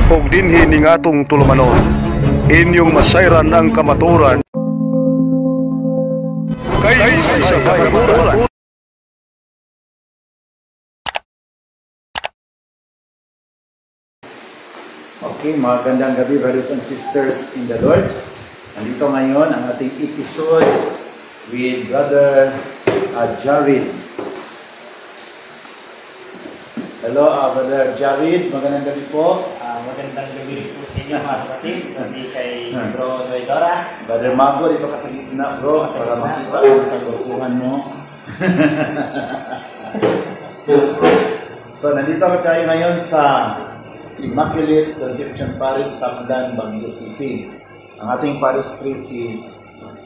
ug dinhi ning atong tulumanon. Inyong masayran ang kamaturan kay sa kamaturan. Okay, magandang gabi brothers and sisters in the Lord. Nandito ngayon ang ating episode with Brother Jared. Hello, Brother Jared. Magandang gabi po. Magandang gabi po sa inyo mga kapatid. Pati kay Bro Noydora. Brother Mago, dito ka sa gitna bro. Para makita ang kagustuhan mo. So, nandito tayo ngayon sa Immaculate Conception Parish, Samdan, Baguio City. Ang ating parish priest si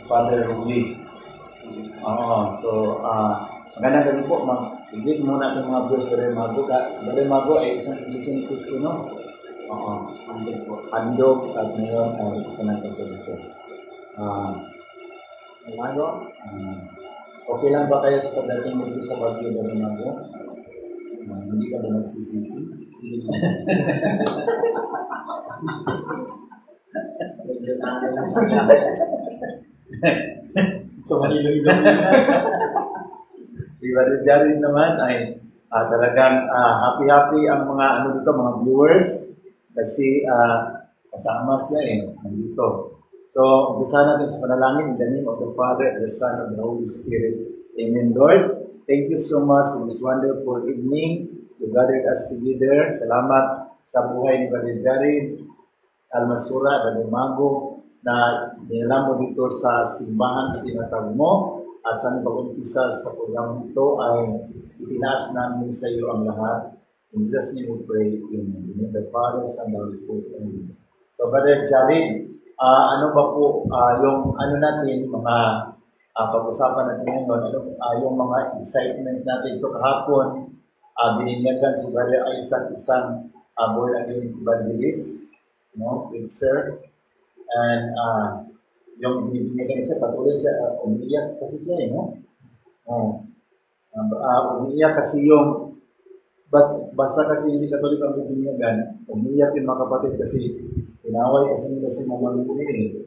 Father Rubli. Magandang gabi po. Mag-igit muna itong mga bros. Brother Mago. Si Brother Mago ay isang iglesia ni Cristo, no? Handog po. Handog at ngayon ay isa ng Katoliko. Mago? Okay lang ba kayo sa pagdating mo sa Baguio, Brother Mago? Hindi ka ba nagsisisi? So, malilo-ilo. Si Brother Jared naman ay talagang happy-happy ang mga mga viewers kasi kasama siya nandito. So, umpisa natin sa panalangin in the name of the Father, and the Son, and the Holy Spirit. Amen, Lord. Thank you so much for this wonderful evening. You gathered us together. Salamat sa buhay ni Brother Jared Almasura, Brother Mago, na dinala mo dito sa simbahan na tinatawag mo. At sa pag-umpisa sa program ito ay itinaas namin sa iyo ang lahat. In Jesus' name we pray. Amen. In the Father, Son, and the Holy Spirit. Amen. So, Brother Jared, ano ba po yung natin, mga pag-usapan natin ngayon, yung mga excitement natin. So, kahapon, binigyan si Brother Isaac isang born-again evangelist, preacher, and yung binigyan siya, patuloy siya, umiiyak kasi siya, umiiyak kasi yung, basta kasi hindi Katoliko ang binigyan, umiiyak yung mga kapatid kasi tinaway kasi nila si Mama Luli.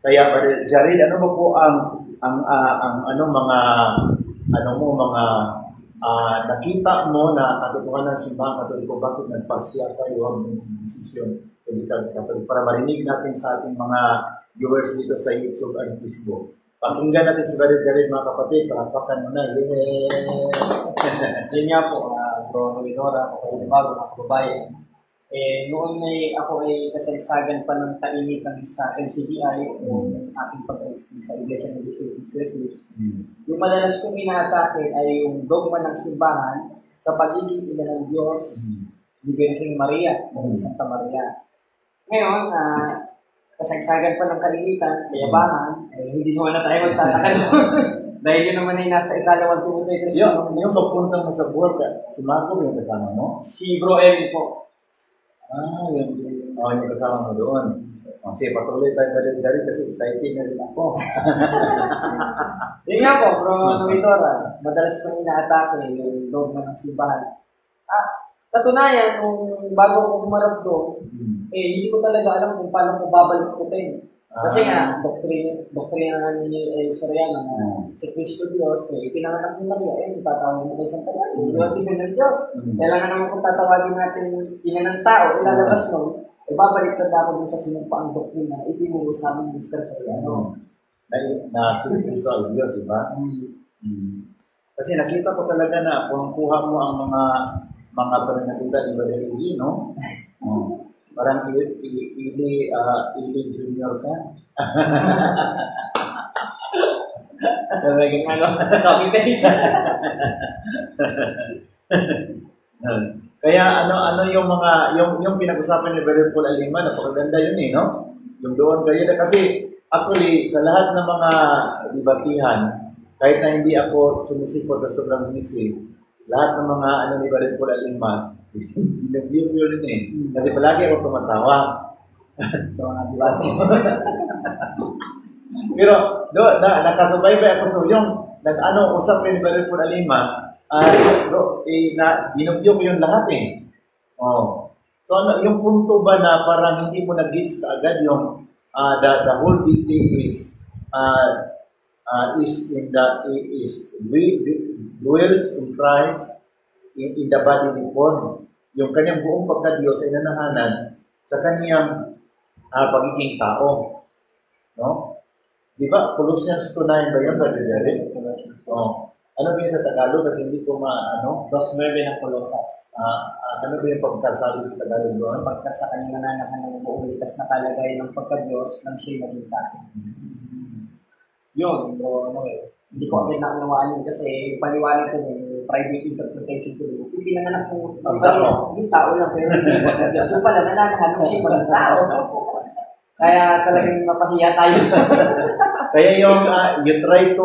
Kaya Brother Jared, ano ba po nakita mo na katotohanan ng simbahan Katoliko, bakit nagpasya kayo ng desisyon para marinig natin sa ating mga viewers dito sa YouTube at Facebook. Pakinggan natin si Brother Jared, mga kapatid, palapakan mo na. Yun nga po, Bro Noydora, ako kayo bago, mga kababayan. Noon ako ay kasagsagan pa ng kainitan sa MCDI, yung ating pag-alis sa Iglesia ng Jesus. Yung madalas kong inaatake ay yung dogma ng simbahan sa pagiging ina ng Diyos, ni Virgin Maria, ng Santa Maria. Ngayon, kasagsagan pa ng kainitan, kayabangan, hindi naman na tayo magtataka doon. Dahil yun naman ay nasa ikalawang Timoteo. Yung papunta mo sa buwan, si Marco yung kasama mo? Si Bro Evan po. Yung kasama mo doon. Kasi patuloy tayo Brother Jared kasi excited na rin ako. Yun nga po, Bro Noydora, madalas kong inaatake yung dogma ng simbahan. Katunayan, nung bago ko kumarap doon, hindi ko talaga alam kung paano ko babalik ko tayo. Kasi nga, doktrina ni Soriano na si Cristo Diyos, ipinanganak ni Maria, tatawagin mo kay Santa Maria, Diyos ng Diyos. Kailangan naman kung tatawagin natin ina ng tao, ilalabas nun, babalik na dapat dun sa sinumpaang doktrina, itinuro sa amin Mr. Soriano. Na si Cristo ang Diyos, diba? Kasi nakita ko talaga na kung kuha mo ang mga pananalita ni Brother Eli, no? Parang Ili Junior ka. Talagang copy-paste. Kaya ano yung mga yung pinag-usapan ni Brother Paul Alima, napakaganda yun no? Yung doon kayo kasi actually sa lahat ng mga debatihan, kahit na hindi ako sumisipot sa sobrang busy, lahat ng mga ni Brother Paul Alima, nag-view rin kasi palagi ako tumatawa sa mga debate. Pero nakasubaybay ako so yung usap ni Brother Paul Alima, Bro, binugyo ko yung lahat eh. Oh. So, yung punto ba na parang hindi mo nag-gets kaagad yung the whole BT is dwells in Christ in the bodily form. Yung kanyang buong pagka-Diyos ay nanahanan sa kanyang pagiging tao. No? Di ba? Colossians 2:9 ba yun, Brother Jared? Oh. Ano ba yun sa Tagalog? Kasi hindi ko Dos 9 ng Colosas. ano ba yung pagkasabi sa Tagalog doon? Pagkat sa kanyang nananahan ng buong likas na kalagay ng pagka-Diyos nang siya'y maging tao. Yun, bro, hindi ko agad naunawaan yun kasi paliwanag ko yung private interpretation ko yun. Yung pinanganak ko, yung tao lang, pero hindi ko agad. So pala, nananahan ng siya'y maging tao. Kaya talagang napahiya tayo. Kaya you try to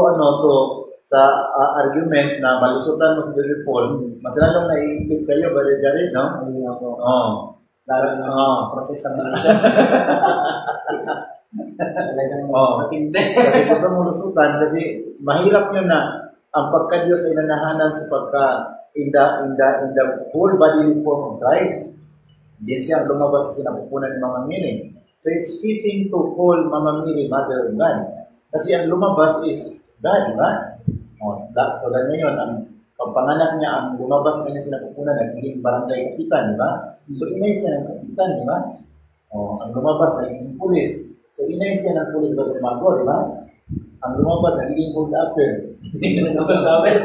sa argument na malusutan mo si Brother Paul, mas lalong naiipit kayo, Brother Jared, no? Ayun ako. Oo. Lalo na process ang Malaysia. Talagang matindi. Kasi gusto mo lusutan kasi mahirap yun na ang pagka-Diyos ay nanahanan sa pagka in the whole bodily form of Christ. Din siya lumabas sa sinapupunan ng Mama Mary. So it's fitting to call Mama Mary Mother of God. Kasi ang lumabas is God, di ba? Tulad ngayon, ang pagpanganak niya, ang lumabas sa kanya sinapupunan, nagiging barangay kapitan, di ba? So inay siya ng kapitan, di ba? Ang lumabas, nagiging pulis. So inay siya ng pulis ba sa Mago, di ba? Ang lumabas, nagiging hold upper. Hindi siya ng hold upper.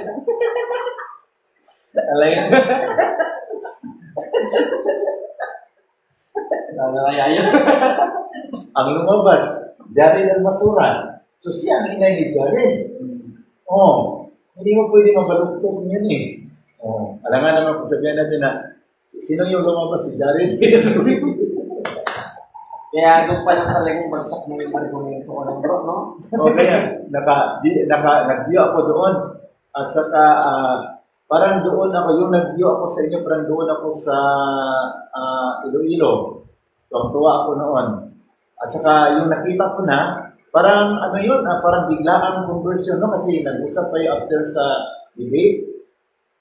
Alay. Ang lumabas, Jared al-Masuran. So siya ang inay ni Jared. Hindi mo pwede mabalugtog yun eh. Alam nga naman kung sabihan natin na sino yung lumabas si Jared? Kaya doon pa lang talagang bagsak na yung argumento ko ng bro, no? Kaya nag-view ako doon. At saka parang doon ako, yung nag-view ako sa inyo, parang doon ako sa Iloilo. Tuwang-tuwa ako noon. At saka yung nakita ko na, parang parang biglaan conversion, no? Kasi nag-usap kayo after sa debate.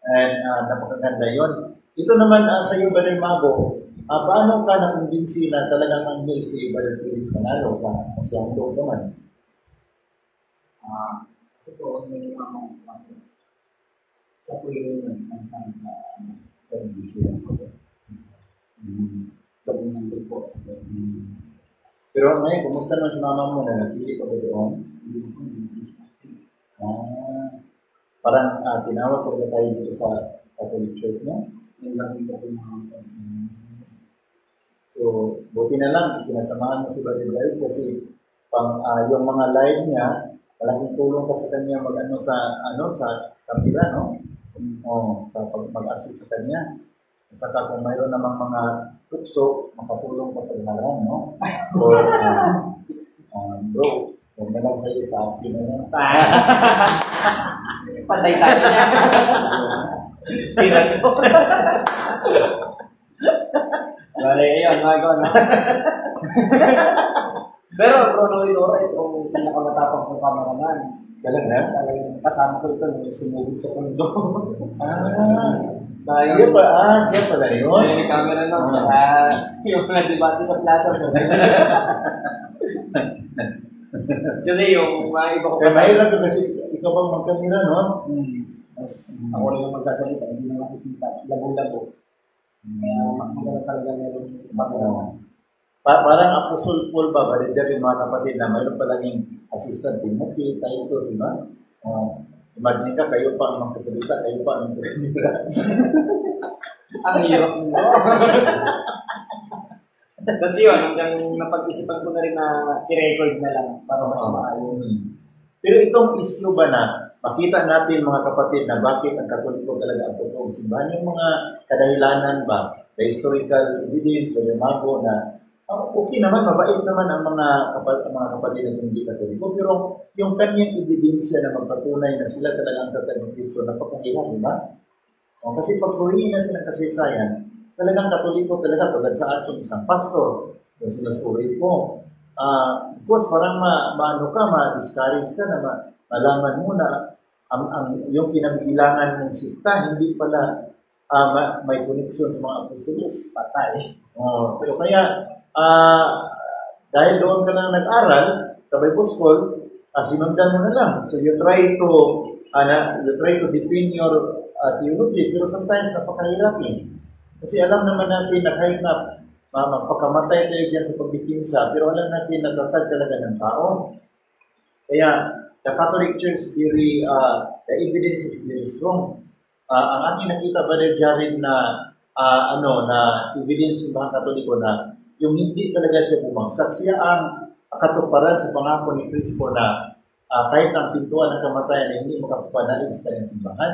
And napakaganda yun. Ito naman sa iyo, Brother Mago, paano ka nakumbinsi na talagang ang may si Brother Felix Manalo sa siyang naman? Siguro, may mga sa tuwing ang saan sa television ko. Sa unang grupo. Pero ngayon, kumusta naman si mama mo na napili ko ba doon? Parang tinawag ko ba tayo dito sa Catholic Church, no? So, buti na lang, sinasamahan mo si Brother David kasi yung mga live niya, malaking tulong ka sa kanya sa kapila, no? Sa mag-assist sa kanya. At saka kung mayroon namang mga tukso, makatulong ka sa laran, no? So, bro, huwag na lang sa'yo sa akin, no? Patay tayo. Tira nyo. Bale, yun, Mago, no? Pero, bro, no, itong pinakamatapang kong cameraman. Talagang kasama ko ito nung sumugod sa kondo. Siya pala yun? Siya yung camera no, tsaka yung nag-debate sa plaza ko. Kasi yung mga iba ko pa mahirap ko kasi ikaw bang magkamera, no? Ako rin yung magsasalita, hindi na makikita. Labo-labo. Kaya maganda talaga meron bago. Parang Apostle Paul ba, balijar yung mga kapatid na mayroon palaging assistant Timothy, tayo ito, di ba? Imagine ka, kayo pa ang magkasalita, kayo pa ang magkasalita. Ang hirap mo. Kasi yun, hanggang napag-isipan ko na rin na i-record na lang para mas maayos. Pero itong issue ba na makita natin mga kapatid na bakit ang Katoliko talaga ang totoong simbahan, yung mga kadahilanan ba, the historical evidence, o Mago na okay naman, mabait naman ang mga kapatid na hindi Katoliko, pero yung kanyang ebidensya na magpatunay na sila talaga ang Katoliko, napakahirap, di ba? Kasi pag suriin natin ang kasaysayan, talagang Katoliko talaga, tulad sa ating isang pastor, yung sinusuri ko. Of course, parang ma-discourage ka na malaman mo na yung kinabibilangan ng sikta, hindi pala may koneksyon sa mga apostolos, patay. Pero kaya, dahil doon ka na nag-aral sa Bible School, sinundan mo na lang. So you try to defend your theology, pero sometimes napakahirapin. Kasi alam naman natin na kahit na magpakamatay tayo dyan sa pagbikinsa, pero alam natin na tatag talaga ng tao. Kaya, the Catholic Church theory, the evidence is very strong. Ang aking nakita, Brother Jared, na na evidence ng mga Katoliko na yung hindi talaga siya bumagsak. Siya ang katuparan sa pangako ni Cristo na kahit ang pintuan ng kamatayan ay hindi makapapanalig sa kanyang simbahan.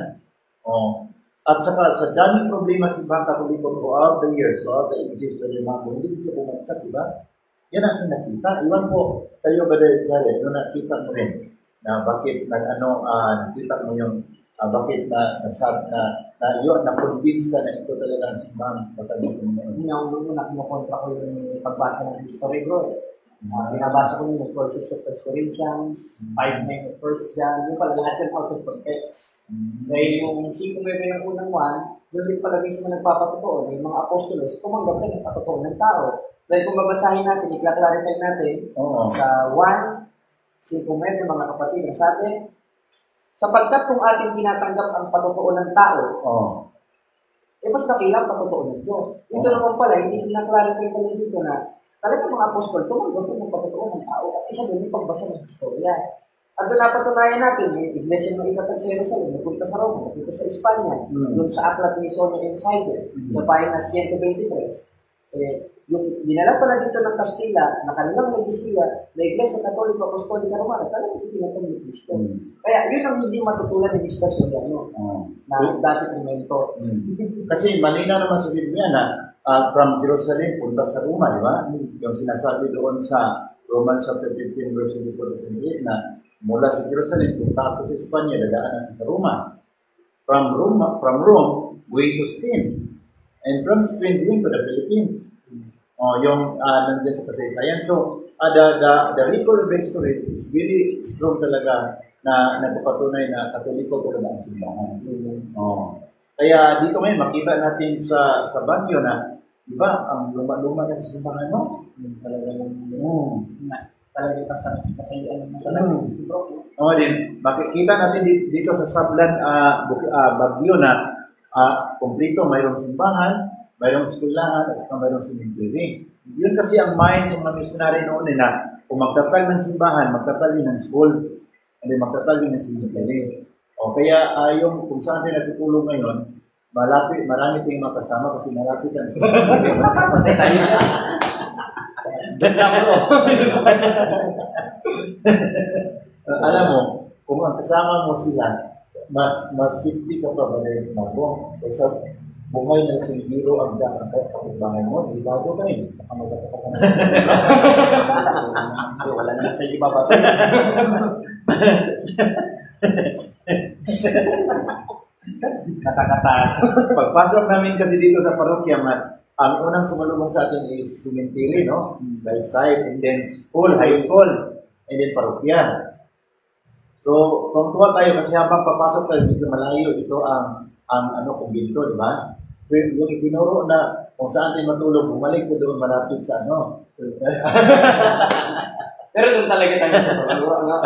At saka sa daming problema sa mga Katoliko throughout the years, throughout the ages, hindi siya bumagsak, di ba? Yan ang nakita. Iwan po sa iyo, Brother Jared, yung nakita mo rin na bakit nakita mo yung bakit na-convince ka na ito talaga ang simbahan Katoliko ngayon. Una, kinukontra ko yung pagbasa ng history, bro. Binabasa ko yung 4:6 of 1 Corinthians, 5:9 of 1 John, yung pala lahat yung out of context. Dahil yung 5:9 ng unang 1, doon din pala mismo nagpapatotoo, yung mga apostolos, tumanggap na ng patotoo ng tao. Dahil kung babasahin natin, i-clarify natin, sa 1:5 mga kapatid, ang sabi, sapagkat kung ating tinatanggap ang patotoo ng tao, mas dakilang patotoo ng Diyos. Ito naman pala, hindi na-clarify pala dito na talaga mga apostol, tumanggap ng patotoo ng tao at isa doon yung pagbasa ng historia. At doon napatunayan natin, yung iglesia ng itatag sa Jerusalem, napunta sa Roma, napunta sa Espanya, doon sa aklat ni Sonia Insider, sa pahina 123. Yung dinala pala dito ng Kastila, na kanilang nagisiya, na Iglesia Katoliko Apostolika Romana, talagang itinatag ni Cristo. Kaya yun ang hindi matutulan ng diskusyon na dati komento. Kasi malinaw naman sa Biblia na from Jerusalem punta sa Roma, di ba? Yung sinasabi doon sa Romans chapter 15 verse 24-28 na mula sa Jerusalem punta ako sa Espanya, dadaan sa Roma. From Rome, way to Spain. And from Spain, going to the Philippines. Yung nandiyan sa kasaysayan. So, the record of history is very strong talaga na nagpapatunay na Katoliko talaga ang simbahan. Kaya dito ngayon, makita natin sa Baguio na, di ba, ang luma-luma na sa simbahan, no? Talagang kasayaan ng din, makikita natin dito sa Sablan, Baguio na kumplito, mayroong simbahan, mayroong eskwelahan, at saka mayroong cemetery. Yun kasi ang mind sa mga missionary noon na kung magtatag ng simbahan, magtatag ng school, hindi magtatag ng cemetery. Kaya yung kung saan tayo natutulong ngayon, marami tayong makasama kasi malapit ang cemetery. Alam mo, kung ang kasama mo sila, mas safety ka pa ba rin mo? Kaysa bumay na sa biro ang kapitbahay mo, ibado ka rin. Wala naman sa iba ba? Kata-kata. Pagpasok namin kasi dito sa parokya, ang unang sumalubong sa atin is cemetery, no? Belside, and then school, high school, and then parokya. So, kung tuwa tayo, kasi habang papasok tayo dito malayo, ito ang kumbinto, di ba? Yung itinuro na kung saan tayo matulog, bumalik ko doon malapit sa Pero doon talaga tayo sa pagkawa,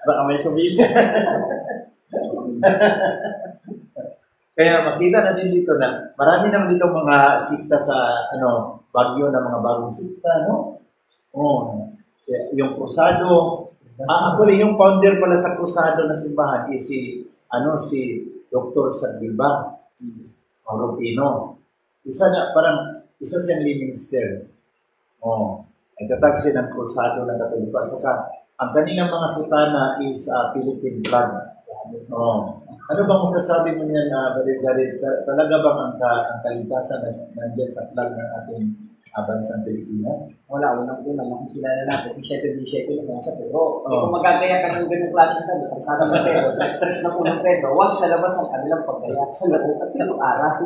baka may sumili. Kaya makita natin dito na marami naman dito mga sikta sa Baguio na mga bagong sikta, no? Yung Crusado. Actually, yung founder pala sa Crusado na simbahan is si Dr. Sagdiba, Mauro. Isa siyang minister. Nagtatag siya ng Crusado na Katoliko. At saka, ang kanilang mga sutana is Philippine flag. Ano bang masasabi mo niyan, Brother Jared? Talaga bang ang kaligtasan na nandiyan sa flag ng ating bansang Pilipinas? Wala, unang-una, makikilala natin si 7-7 naman sa Pedro. Kung magagaya ka ng ganung klase ng tayo, pagsama ng Pedro, na-stress na po ng Pedro, huwag sa labas ang kanilang paggaya sa laro at pinag-aral.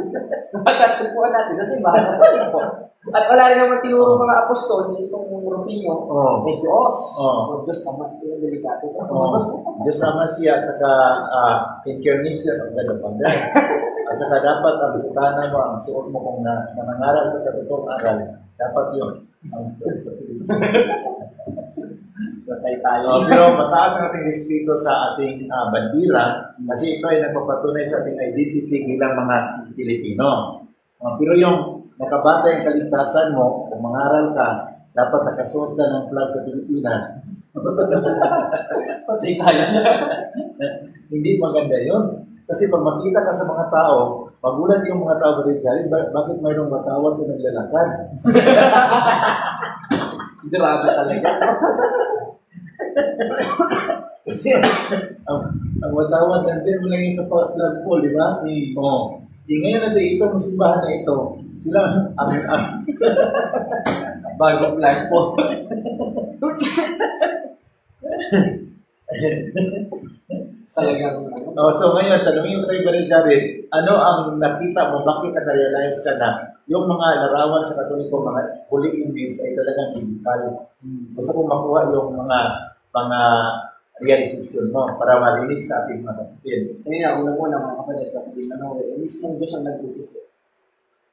Magkatagpuan natin sa simbahan at po. At wala rin naman tinuro mga apostol, itong Rufino, may Diyos. O Diyos naman, yung delikato. Diyos naman siya at saka incarnation ang gano'n. At saka dapat ang sutana mo, ang suot mo kung nangangaral ka sa totoong aral, dapat yun. Patay tayo. Pero mataas ang ating respeto sa ating bandila kasi ito ay nagpapatunay sa ating identity bilang mga Pilipino. Pero yung nakabata yung kaligtasan mo, kung mangaral ka, dapat nakasuot ka ng flag sa Pilipinas. Patay tayo. Hindi maganda yun. Kasi pag makita ka sa mga tao, magulat yung mga tao rin dyan, bakit mayroong matawag na naglalakad? Grabe talaga. Kasi ang matawag nandiyan mo lang yung sa flag pole, di ba? Oo. Ngayon natin itong simbahan na ito, sila ang Bagong flag po. Talagang so ngayon, tanongin ko kay Brother Jared, ano ang nakita mo, bakit na-realize ka na yung mga larawan sa Katoliko, mga holy images ay talagang biblical. Gusto kong makuha yung mga realization mo para marinig sa ating mga kapatid. kaya nga, unang-una mga kapatid, kapatid na nawe, mismo Diyos ang nagtutuso.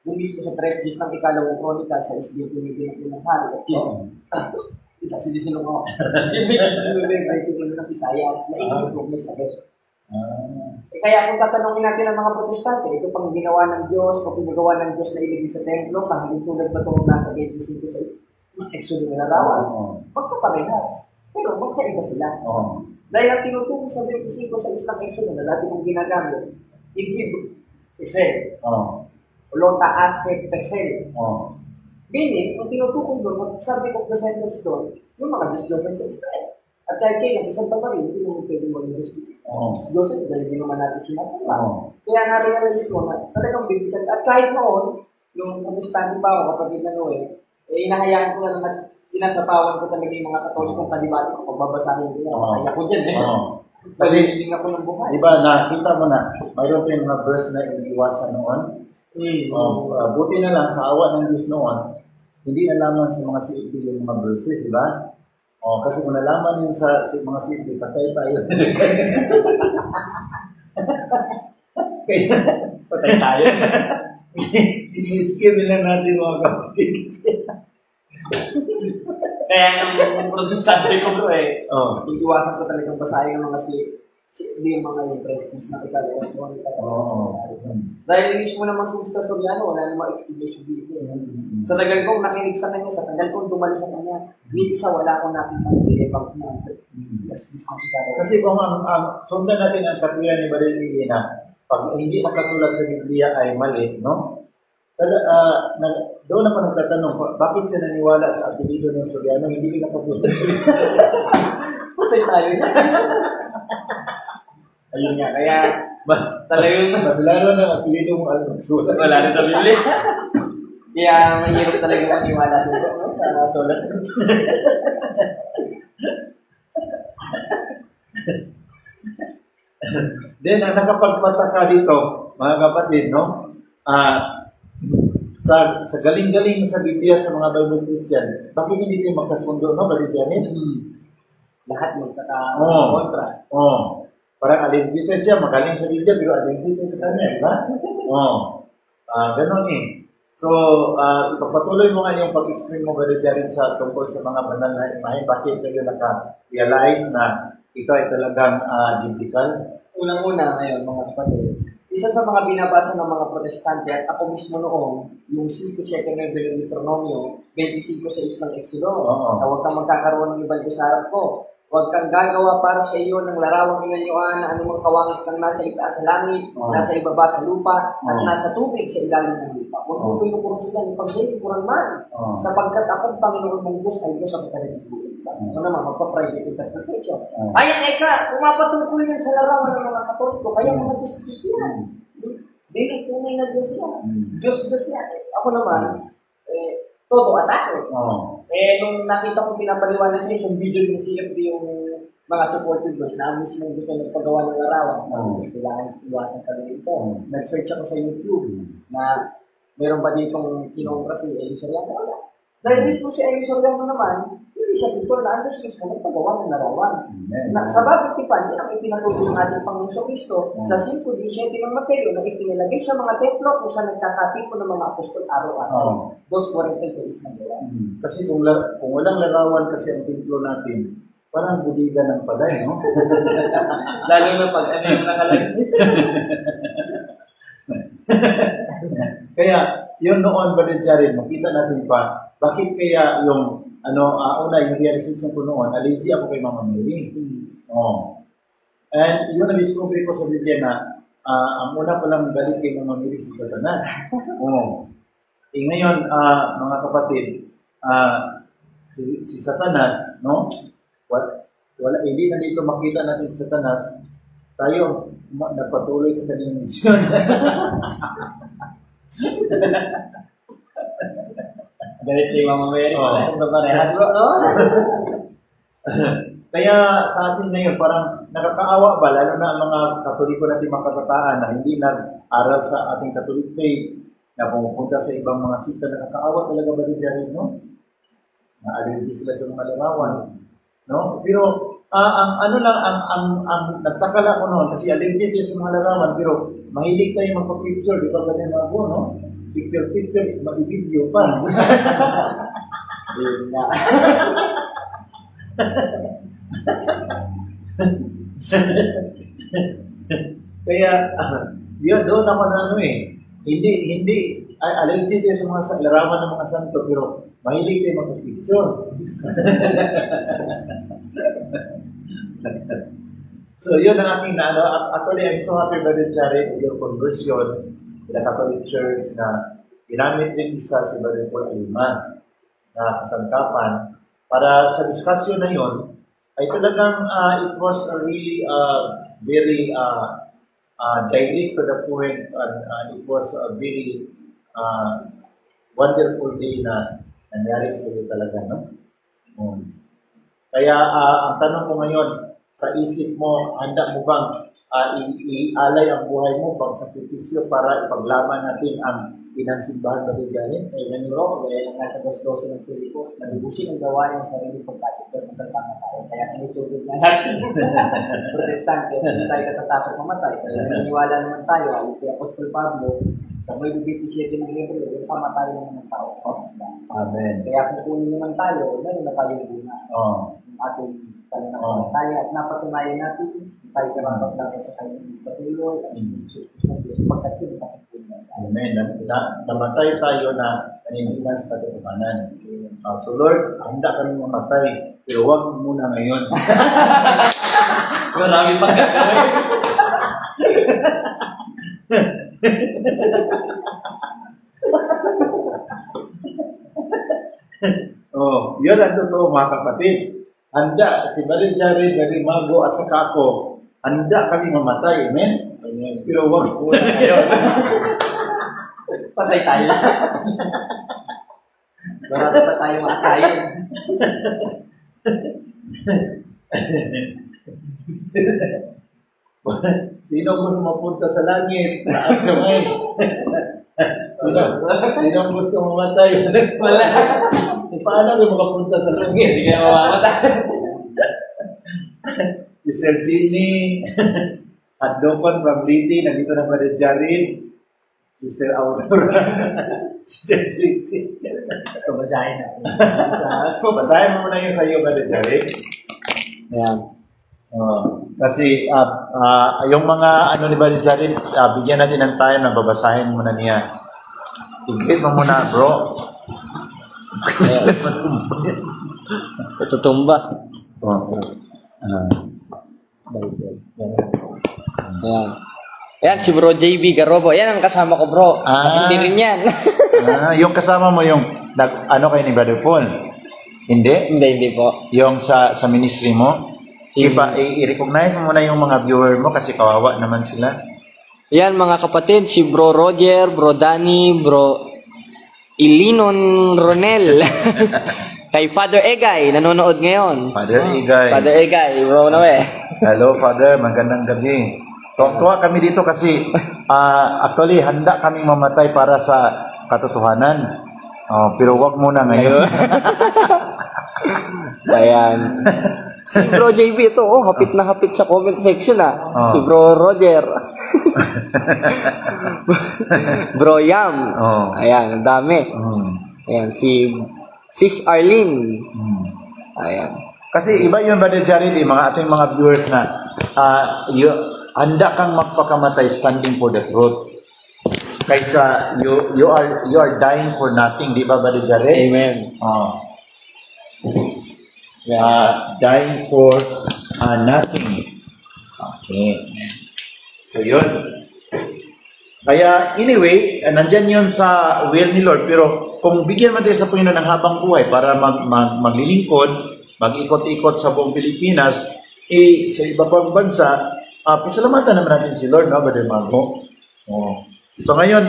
Yung mismo sa 3 ng ikalawang kronika sa SDO pinipinag ng hari at kasi di sino ko. Sinubing ay tuloy ng Visayas na ikinipog na sabi. Kaya kung tatanungin natin ang mga protestante, ito pang ginawa ng Diyos, o pinagawa ng Diyos na ilagay sa templo, kahit tulad ba itong nasa 25 sa Exodus na larawan, magkaparehas. Pero magkaiba sila. Dahil ang tinutukoy sa 25 sa isang Exodus na dati kong ginagamit, Igib, Excel, Lota Asek, Excel. Meaning, ang tinutukoy doon, sabi ko presenters doon, yung mga Diyos sa Israel. At kahit kayo, sa Santa Maria, hindi naman pwede mo yung Diyos dahil hindi naman natin sinasamba. Kaya na-realize ko na talagang bibitan. At kahit noon, yung protestante pa ako, kapatid na Noe, inahayaan ko na naman, sinasapawan ko talaga yung mga katolikong kanibati ko, pagbabasahin ko na, kaya ko dyan Kasi hindi ako ng buhay. Di ba, nakita mo na, mayroon tayong mga verse na iniiwasan noon. Buti na lang sa awa ng Diyos noon, hindi nalaman sa mga CFP yung mga verses, di ba? Kasi kung nalaman yun sa mga CFP, patay tayo. Patay tayo. I-skim nila natin mga kapatid. Kaya nung protestante ko bro iiwasan ko talagang basahin ng mga hindi yung mga impressions na ikalawang kronika. Dahil mismo naman si Mr. Soriano, wala namang explanation dito. Sa tagal kong nakinig sa kanya, sa tagal kong dumalo sa kanya, hindi sa wala akong nakita ng pinipang na kasi kung ang sundan natin ang katuyan ni Barilili na pag hindi nakasulat sa Biblia ay mali, no? Doon na pa nagtatanong, bakit siya naniwala sa apelido ng Soriano, hindi nakasulat sa Biblia? Patay tayo na. Ayun nga, kaya talagang mas lalo na apelido mo ang sulat. wala rin sa Biblia. Kaya mahirap talaga maniwala dito. Solas ko. Then, ang nakapagpataka dito, mga kapatid, no? Sa galing-galing sa Biblia sa mga Bible Christian, bakit hindi tayo magkasundo, no? Balijanin? Lahat magkaka-kontra. Parang identity siya, magaling sa Biblia, pero identity sa kanya, di ba? Ganon So, ipapatuloy mo nga yung pag-explain mo rin sa tungkol sa mga banal na imahe. Bakit kayo naka-realize na ito ay talagang biblical? Unang-una ngayon, mga kapatid, isa sa mga binabasa ng mga protestante at ako mismo noon, yung 5-7 ng Deuteronomio, 25 sa isang Exodo, na huwag kang magkakaroon ng ibang Diyos sa harap ko. Huwag kang gagawa para sa iyo ng larawang inanyuan na anumang kawangis ng nasa itaas sa langit, nasa ibaba sa lupa, at nasa tubig sa ilalim ng lupa. Huwag mo pinupuran sila, ipag-ipag man, sapagkat akong Panginoon mong Diyos ay Diyos ang pagkalibutan. Ito naman, magpa-private interpretation. Ayan, pumapatukoy yan sa larawan ng mga Katoliko, kaya mga Diyos yan. Dili tunay na Diyos yan. Diyos yan. Ako naman, todo atake. Oh. Eh, nung nakita ko pinapaliwanag sa isang video ng CFD yung mga supported doon, na mismo gusto nagpagawa ng larawan, kailangan iwasan pa rin ito. Nag-search ako sa YouTube na meron ba ditong kinontra si Eli Soriano? Wala. Dahil mismo si Eli Soriano naman, hindi siya dito na andun mismo nagpagawa ng larawan. Sa bagay tipan, yun ang ipinatulong ng ating Panginoon Kristo sa 5:17 ng Mateo na ipinalagay sa mga templo kung saan nagkakatipon ng mga apostol araw-araw. 2:46 ng gawa. Kasi kung walang larawan kasi ang templo natin, parang budigan ng paday, no? Lalo na pag ano yung nakalagay. Kaya, yun noon ba din siya rin, makita natin pa, bakit kaya yung, una, yung realization ko noon, allergy ako kay Mama Mary. Oh. And yun na-discover ko sa Biblia na, ang una palang galit kay Mama Mary si Satanas. Oh. Ngayon, mga kapatid, si Satanas, no? Wala, hindi na dito makita natin si Satanas, tayo nagpatuloy sa kanyang misyon. Galit kay Mama Mary, so parehas bro, no? Kaya sa atin ngayon, parang nakakaawa ba, lalo na ang mga Katoliko natin makakataan na hindi nag-aral sa ating Catholic faith, na pumupunta sa ibang mga sita, nakakaawa talaga ba din dyan, no? Na-allergy sila sa mga larawan. No? Pero ang nagtakala ko noon kasi allergic sa mga larawan, pero mahilig tayo magpa-picture, di ba ganyan mga po, no? Picture, mag-video pa. Kaya, yun, doon ako na hindi, allergic sa mga larawan ng mga santo, pero mahilig tayo mag-picture. So, yun ang aking actually, I'm so happy Brother Jared with your conversion in the Catholic Church na ginamit din isa si Brother Paul Aliman na kasangkapan. Para sa discussion na yun, ay talagang it was a really very direct to the point and it was a very wonderful day na nangyari sa iyo talaga, no? Kaya ang tanong ko ngayon, sa isip mo, handa mo bang ialay ang buhay mo pang sakripisyo para ipaglaban natin ang pinansimbahan ba din galing? Kaya bro, kaya lang nasa 2:12 ng Pilipos, nalubusin ang gawain ng sarili pagkakita sa pagkakataon. Kaya sinusugod na natin. Protestante, hindi tayo katatakot mamatay. Kaya naniniwala naman tayo, ayon kay Apostol Pablo, sa may 27 ng Hebreo, yung pamatay naman ng tao. Amen. Kaya kung kunin naman tayo, meron na tayo muna. Yung ating pananampalataya at napatunayan natin, tayo karapat lang sa kanyang patuloy at sapagkat yun nakapatuloy. Amen. Namatay tayo na naninilan sa katotohanan. So Lord, handa kami mamatay, pero huwag muna ngayon. Marami pang gagawin. Yun ang totoo mga kapatid. Handa si Brother Jared, Brother Mago at saka ako, handa kami mamatay. Amen? Pero huwag muna ngayon. Patay tayo lang. Marami pa tayo makakain. Sino gusto mapunta sa langit? Taas kamay. Sino gusto mamatay? Wala. Paano kayo makapunta sa langit? Hindi kayo mamamatay. Si Sir Ginny, at Dopan Bambliti, nandito na pa rin Jared, Sister Aurora, Sister Trixie. Ito, basahin natin. Basahin mo muna yung sa'yo, Brother Jared. Ayan. Kasi yung mga ano ni Brother Jared, bigyan natin ng time na babasahin muna niya. Tigil mo muna, bro. Tutumba. Ayan. Ayan, si Bro JB Garobo. Ayan ang kasama ko, bro. Hindi rin yan. Yung kasama mo yung ano kayo ni Brother Paul? Hindi? Hindi po. Yung sa ministry mo? I-recognize mo muna yung mga viewer mo kasi kawawa naman sila. Ayan mga kapatid, si Bro Roger, Bro Danny, Bro Ilinon Ronel. Kay Father Egay, nanonood ngayon. Father Igay. Father Egay, bro na we. Hello, Father. Magandang gabi. Tuwa kami dito kasi actually handa kaming mamatay para sa katotohanan. Pero wag muna ngayon. Ayan. Si Bro JB ito, hapit na hapit sa comment section Si Bro Roger. Bro Yam. Ayan, ang dami. Ayan, si Sis Arlene. Ayan. Kasi iba yun, Brother Jared, mga ating mga viewers na handa kang magpakamatay standing for the truth. Kaysa you are dying for nothing, di ba, Brother Jared? Amen. Dying for nothing. Okay. So yun. Kaya anyway, nandyan yun sa will ni Lord. Pero kung bigyan man tayo sa Panginoon ng habang buhay para maglilingkod, mag-ikot-ikot sa buong Pilipinas, sa iba pang bansa, pasalamatan naman natin si Lord, no, Brother Mago? So ngayon,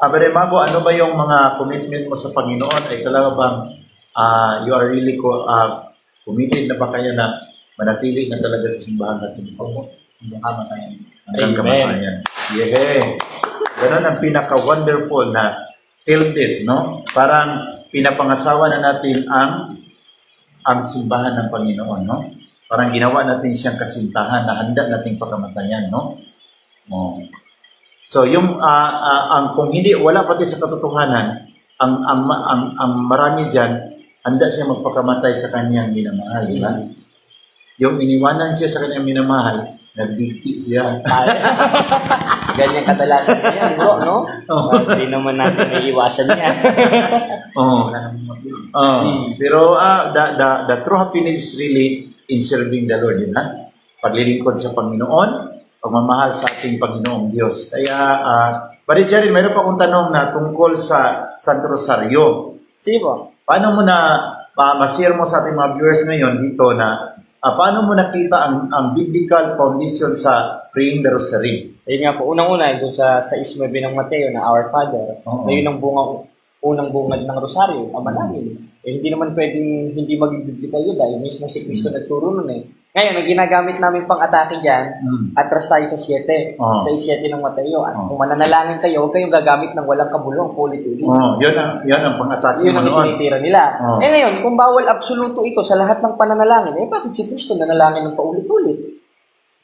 Brother Mago, ano ba yung mga commitment mo sa Panginoon? Ay talaga bang you are really committed na ba kayo na manatili na talaga sa simbahan natin? Hanggang kamatayan. Yeah. Ganun ang pinaka-wonderful na till death, no? Parang pinapangasawa na natin ang simbahan ng Panginoon, no? Parang ginawa natin siyang kasintahan na handa nating pagkamatayan, no? So yung kung hindi wala pati sa katotohanan, ang marami diyan handa siya magpakamatay sa kanyang minamahal, di ba? Yung iniwanan siya sa kanyang minamahal, nagbigti siya. Ganyan kadalasan yan, bro, no? Hindi naman natin may iwasan yan. Pero the true happiness is really in serving the Lord, yun, ha? Paglilingkod sa Panginoon, pagmamahal sa ating Panginoong Diyos. Kaya, Brother Jared, mayroon pa akong tanong na tungkol sa Santo Rosario. Sige po. Paano mo na ma-share mo sa ating mga viewers ngayon dito na paano mo nakita ang biblical foundation sa praying the Rosary? Ayun nga po, unang-una, doon sa 6:9 ng Mateo na Our Father, na yun ang unang bungad ng Rosario, Ama namin. Hindi naman pwedeng hindi maging biblical yun dahil mismo si Cristo nagturo nun eh. Ngayon, ang ginagamit namin pang atake dyan, atras tayo sa 7, sa 7 ng Mateo. At kung mananalangin kayo, huwag kayong gagamit ng walang kabulong, ulit-ulit. Yun ang pang-atake. Yun ang itinitira nila. Ngayon, kung bawal absoluto ito sa lahat ng pananalangin, bakit si Cristo nanalangin ng paulit-ulit?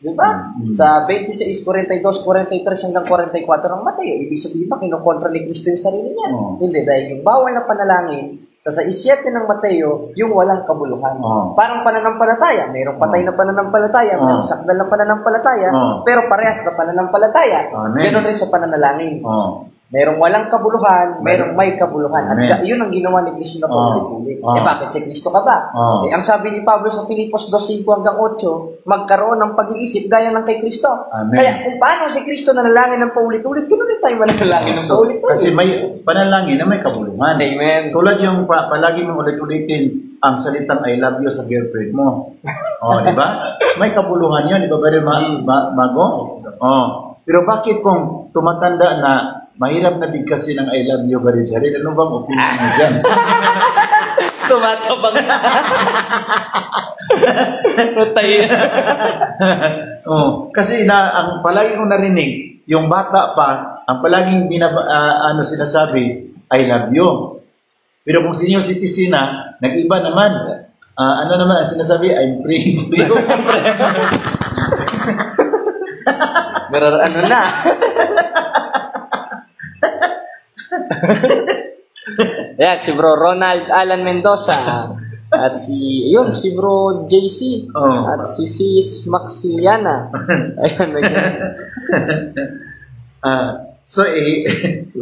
Diba? Sa 26, 42, 43 hanggang 44 ng Mateo, ibig sabihin ba kinukontra ni Cristo yung sarili niya? Hindi, dahil yung bawal na panalangin, sa 7 ng Mateo, yung walang kabuluhan. Parang pananampalataya. Mayroong patay na pananampalataya, mayroong sakdal na pananampalataya, pero parehas na pananampalataya. Ganon rin sa pananalangin. Mayroong walang kabuluhan, mayroong may kabuluhan. At yun ang ginawa ni Cristo na paulit-ulit. Bakit si Cristo ka ba? Ang sabi ni Pablo sa Filipos 2:5 hanggang 8, magkaroon ng pag-iisip gaya ng kay Cristo. Kaya kung paano si Cristo nanalangin ng paulit-ulit, ganoon rin tayo manalangin ng paulit-ulit. Kasi may panalangin na may kabuluhan. Amen. Tulad yung palagi mong ulit-ulitin ang salitang I love you sa girlfriend mo. Di ba? May kabuluhan yun, di ba, Brother Mago? Pero bakit kung tumatanda na mahirap na bigkasin ng I love you, Brother Jared? Ano bang opinion mo dyan? Tumatabang na. Patay. Kasi ang palagi kong narinig, yung bata pa, ang palaging sinasabi, I love you. Pero kung senior citizen na, nag-iba naman. Ano naman ang sinasabi? I'm praying for you. Ano na? Yan, si Bro Ronald Alan Mendoza. At si Bro JC. At si Sis Maxiliana. Ayan, So,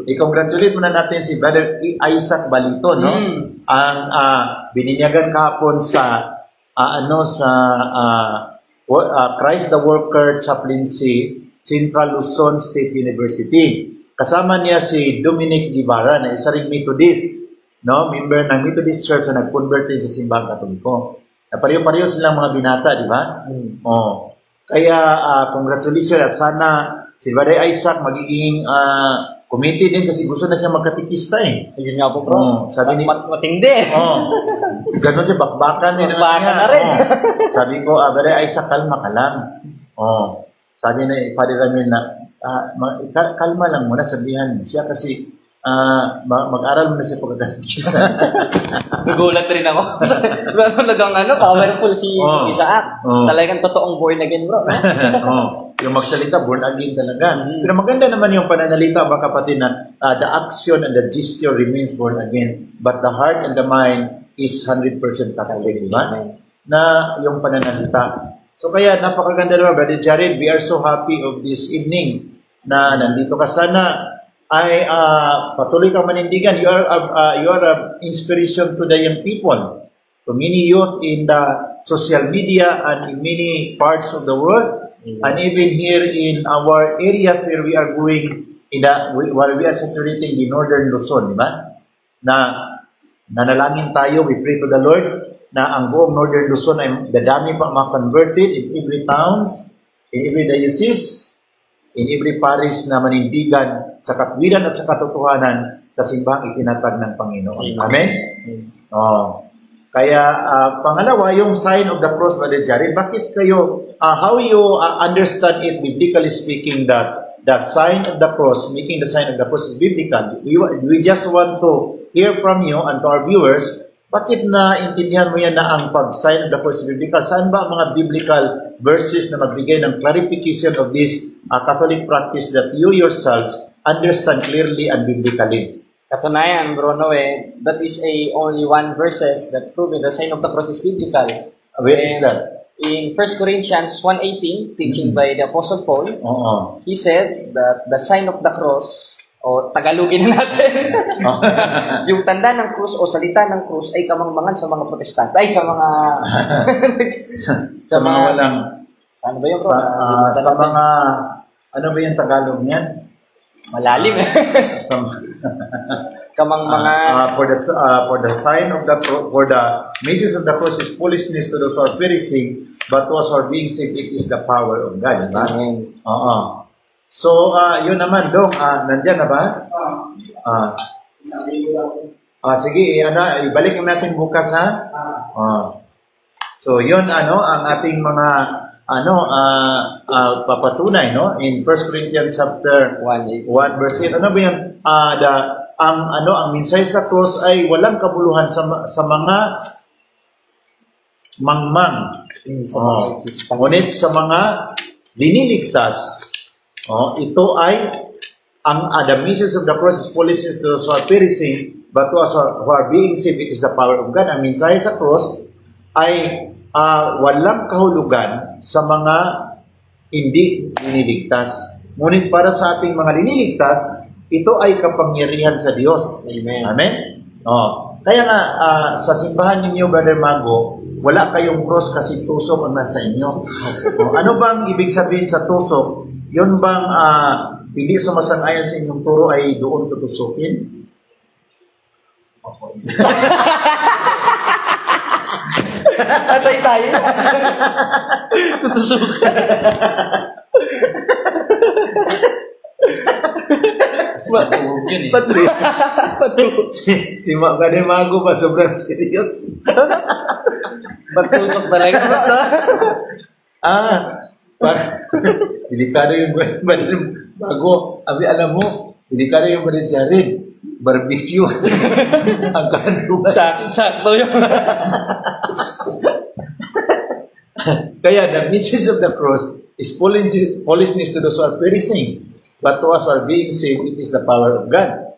i-congratulate muna natin si Brother Isaac Balito, no? Ang bininyagan kahapon sa Christ the Worker Chaplaincy, Central Luzon State University. Kasama niya si Dominic Guevara na isa ring Methodist, no? Member ng Methodist Church na nag-convert din sa simbahang Katoliko. Pareho-pareho silang mga binata, di ba? Kaya congratulations at sana si Brother Isaac magiging committee din kasi gusto na siya magkatikista eh. Ayun nga po, bro. Sabi ni matindi. Ganun siya, bakbakan din naman Bakbakan niya. na rin. Sabi ko, Brother Isaac, kalma ka lang. Sabi ni Father Ramil na, kalma lang muna, sabihan siya kasi mag-aral mo na siya pagkakatikista. Nagulat rin ako. Talagang powerful si Isaac. Talagang totoong born again, bro. Yung magsalita, born again talaga. Pero maganda naman yung pananalita, mga kapatid, na the action and the gesture remains born again, but the heart and the mind is 100% Catholic, di ba? Na yung pananalita. So kaya napakaganda naman, Brother Jared, we are so happy of this evening na nandito ka. Sana ay patuloy kang manindigan. You are an inspiration to the young people, to many youth in the social media and in many parts of the world, and even here in our areas where we are going, where we are saturating the northern Luzon, di ba? Na nanalangin tayo, we pray to the Lord na ang buong northern Luzon ay dadami pa mga converted in every town, in every diocese, in every parish na manindigan sa katwiran at sa katotohanan sa simbahang itinatag ng Panginoon. Amen? Kaya, pangalawa, yung sign of the cross, Brother Jared, bakit kayo, how you understand it biblically speaking that the sign of the cross, making the sign of the cross is biblical? We just want to hear from you and to our viewers, bakit na intindihan mo yan na ang pag-sign of the cross is biblical? Saan ba ang mga biblical verses na magbigay ng clarification of this Catholic practice that you yourselves understand clearly and biblically? Katunayan, bro Noe, that is only one verses that prove the sign of the cross is biblical. Where is that? In 1 Corinthians 1:18, teaching by the Apostle Paul, he said that the sign of the cross, o Tagalogin na natin, yung tanda ng krus o salita ng krus ay kamangmangan sa mga Protestante, ay sa mga sa mga walang ano ba yung sa mga ano ba yung Tagalog niyan? Malalim kamangmangan for the sign of the for the message of the cross is foolishness to those who are perishing, but to us who are being saved, it is the power of God, diba? So, yun naman, Dong, nandyan na ba? Sige, ibalik natin bukas, ha? So, yun, ang ating mga, papatunay, no? In 1 Corinthians chapter 1 verse 8, ano ba yun? Ang mensahe sa cross ay walang kabuluhan sa mga mangmang. Ngunit sa mga liniligtas, ito ay the message of the cross is foolishness to those who are perishing, but to us who are being saved, it is the power of God. Ang mensahe sa cross ay walang kahulugan sa mga hindi liniligtas. Ngunit para sa ating mga liniligtas, ito ay kapangyarihan sa Diyos. Amen. Amen? Kaya nga, sa simbahan ninyo, Brother Mago, wala kayong cross kasi tusok ang nasa inyo. Ano bang ibig sabihin sa tusok? Yun bang hindi sumasang-ayon sa inyong turo ay doon tutusukin? Atay tayo. Tutusukan. Patulog yun eh. Patulog. Si Brother Mago pa sobrang serious. Patusok talaga. Delikado yung Brother Mago. Alam mo, delikado yung Brother Jared. Barbecue. Ang kanto. Sakto yun. Kaya the message of the cross is foolishness to those who are perishing, but to us who are being saved, it is the power of God.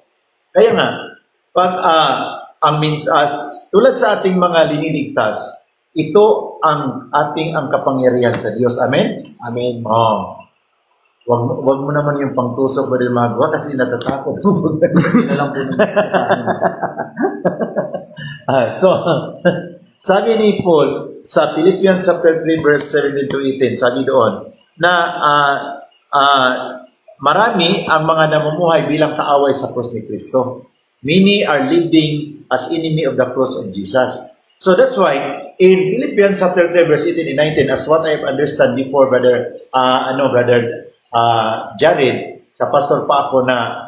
Kaya nga, pag tulad sa ating mga liniligtas, ito ang kapangyarihan sa Diyos. Amen? Amen. Wag mo naman yung pangtusok ba rin magawa kasi natatakot. Alam po So, sabi ni Paul sa Philippians chapter 3 verse 17 to 18, sabi doon na marami ang mga namumuhay bilang kaaway sa cross ni Kristo. Many are living as enemy of the cross of Jesus. So that's why in Philippians chapter 3 verse 18 and 19, as what I have understood before, Brother Jared, sa pastor pa ako na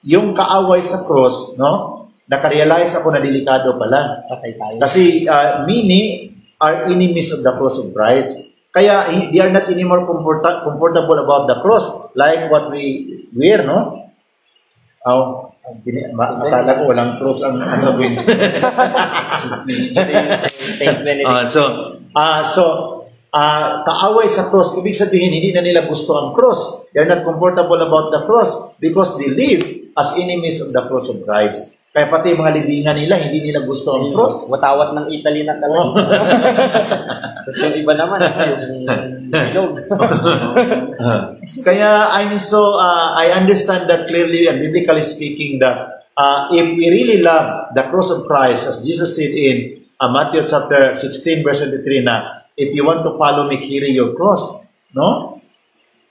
yung kaaway sa cross, no? Nakarealize ako na delikado pala. Patay tayo. Kasi many are enemies of the cross of Christ. Kaya they are not anymore comfortable about the cross like what we wear, no? Akala ko walang cross ang gawin. Kaaway sa cross, ibig sabihin hindi na nila gusto ang cross. They are not comfortable about the cross because they live as enemies of the cross of Christ. Kaya pati mga libingan nila, hindi nila gusto ang cross. Watawat ng Italy na talaga. Tapos yung iba naman, yung bilog. Kaya I understand that clearly and biblically speaking that if we really love the cross of Christ, as Jesus said in Matthew chapter 16 verse 23 na, if you want to follow me, carry your cross. No?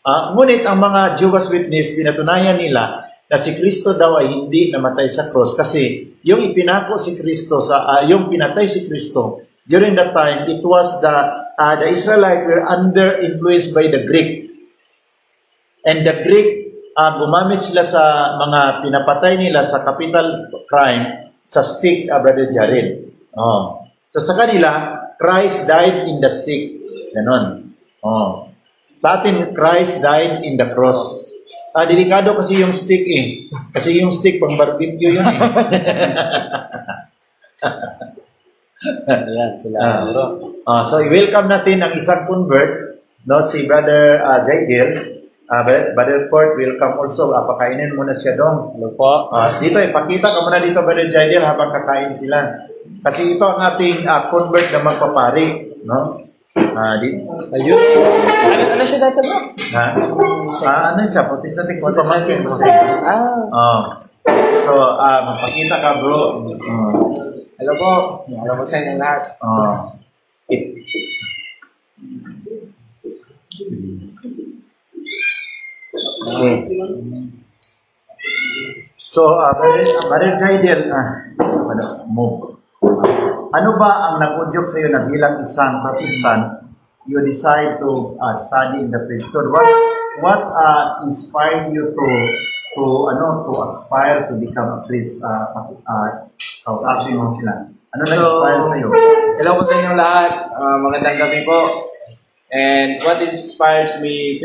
Ngunit ang mga Jehovah's Witness, pinatunayan nila na si Kristo daw ay hindi namatay sa cross kasi yung ipinako si Kristo yung pinatay si Kristo during that time, it was the Israelites were under influence by the Greek, and the Greek gumamit sila sa mga pinapatay nila sa capital crime sa stick, Brother Jared. So sa kanila, Christ died in the stick. Ganon. Sa atin, Christ died in the cross. Delikado kasi yung stick eh. Kasi yung stick pang barbecue yun eh. Ayan, sila. So, i-welcome natin ang isang convert, no, si Brother Jaidil. Brother Port, welcome also. Pakainin muna siya doon. Hello po. Dito, ipakita ka muna dito, Brother Jaidil, habang kakain sila. Kasi ito ang ating convert na magpapari. No? Ayun. Ano siya dati ba? Ano siya? Protestantic pamangkin. So, magpakita ka, bro. Hello po. Hello po sa inyo lahat. Okay. So, Brother Jaidil, move. Ano ba ang nag-udyok sa iyo na bilang isang Protestant, you decide to study in the priesthood? What inspired you to aspire to become a priest? Kausapin mo sila. Ano na-inspire sa iyo? Hello po sa inyong lahat. Magandang gabi po. And what inspires me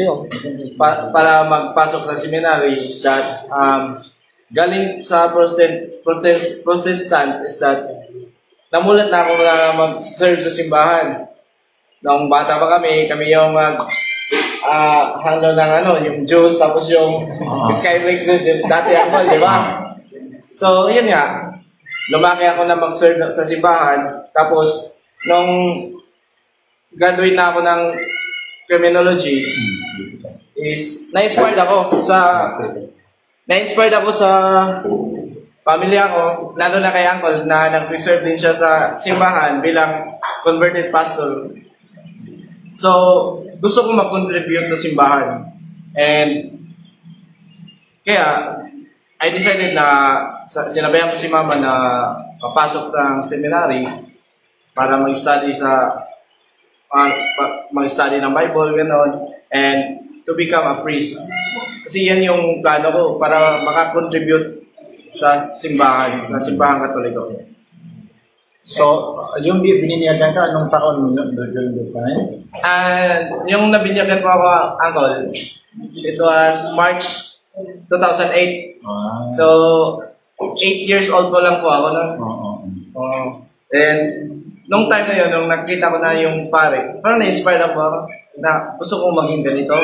para magpasok sa seminary is that galing sa Protestant is that namulat na ako na mag-serve sa simbahan. Noong bata pa kami yung handle ng yung juice, tapos yung Skyflakes din, dati ako, di ba? So, yun nga. Lumaki ako na mag-serve sa simbahan. Tapos, nung graduate na ako ng criminology, is na-inspired ako sa pamilya ko, lalo na kay uncle na nagsiserve din siya sa simbahan bilang converted pastor. So, gusto kong mag-contribute sa simbahan. And, kaya, I decided na, sinabayan ko si mama na papasok sa seminary para mag-study mag-study ng Bible, gano'n, and to become a priest. Kasi yan yung plano ko para makakontribute sa simbahan Katoliko. So, yung bininiyagan ka, anong taon during the time? Yung nabinyagan ko ako, uncle, it was March 2008. So, 8 years old po lang po ako. And, nung time na yun, nung nakita ko na yung pare, parang na-inspire ako na gusto kong maging ganito.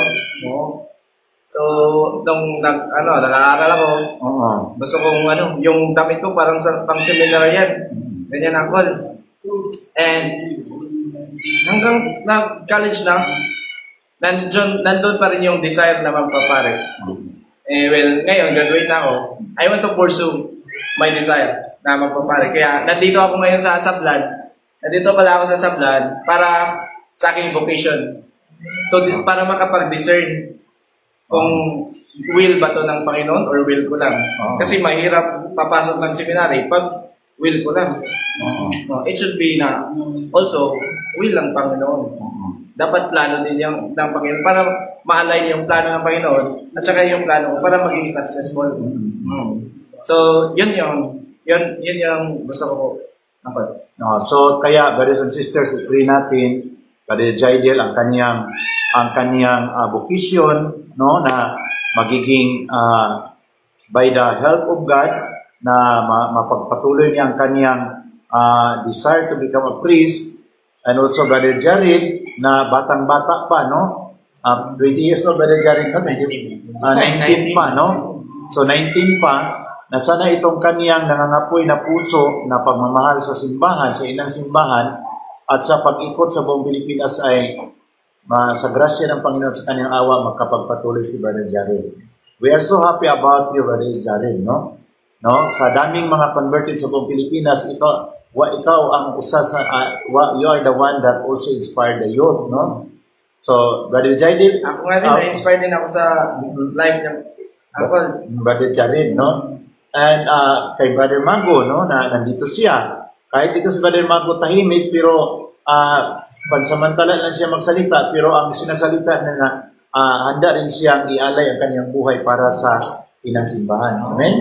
So, nung nag-aaral ako, gusto kong yung damit ko parang pang seminar yan. Ganyan uncle. And hanggang college na, nandun pa rin yung desire na magpapare. Ngayon, graduate na ako. I want to pursue my desire na magpapare. Kaya, nandito ako ngayon sa Sablad. Nandito pala ako sa Sablad para sa aking vocation. Para makapag-discern kung will ba to ng Panginoon or will ko lang. Kasi mahirap papasok ng seminary pag will ko lang. It should be na also will ng Panginoon. Dapat plano din yung ng Panginoon para ma-align yung plano ng Panginoon at saka yung plano para maging successful. So, yun yung gusto ko. So, kaya, brothers and sisters, i-pray natin, Brother Jaidel, ang kaniyang vocation, no, na magiging by the help of God, na mapagpatuloy niya ang kaniyang desire to become a priest, and also Brother Jared, na batang-bata pa, no? 20 years old, Brother Jared, no? 19 pa, no? So, 19 pa, na sana itong kaniyang nangangapoy na puso na pagmamahal sa simbahan, sa ilang simbahan, at sa pag-ikot sa buong Pilipinas ay sa grasya ng Panginoon sa kanyang awa, magkapagpatuloy si Brother Jared. We are so happy about you, Brother Jared, no? Sa daming mga converted sa buong Pilipinas, ikaw ang usa sa, you are the one that also inspired the youth, no? So, Brother Jared, ako nga din, na-inspired din ako sa life ng Brother Jared, no? And kay Brother Mago, no, na nandito siya. Kahit dito si Brother Mago tahimik, pero pansamantala lang siya magsalita, pero ang sinasalita na handa rin siyang ialay ang kanyang buhay para sa inang simbahan. Amen?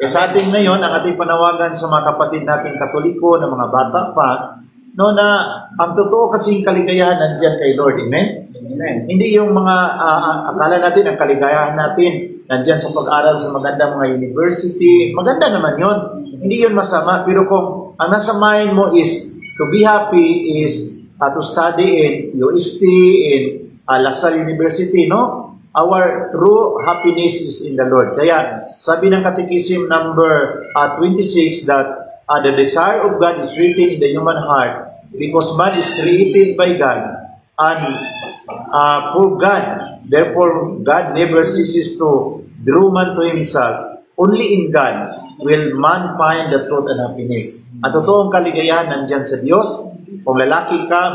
Sa ating ngayon, ang ating panawagan sa mga kapatid nating Katoliko, na mga bata pa, no, na ang totoo kasing kaligayahan nandiyan kay Lord. Amen? Hindi yung mga akala natin, ang kaligayahan natin nandiyan sa pag-aral sa magandang mga university. Maganda naman yon. Hindi yun masama. Pero kung ang nasa mind mo is to be happy, is to study in UST, in La Salle University, no? Our true happiness is in the Lord. Kaya sabi ng Catechism number 26 that the desire of God is written in the human heart because man is created by God and for God. Therefore, God never ceases to draw man to Himself. Only in God will man find the truth and happiness. Ang totoong kaligayahan nandyan sa Diyos. Kung lalaki ka,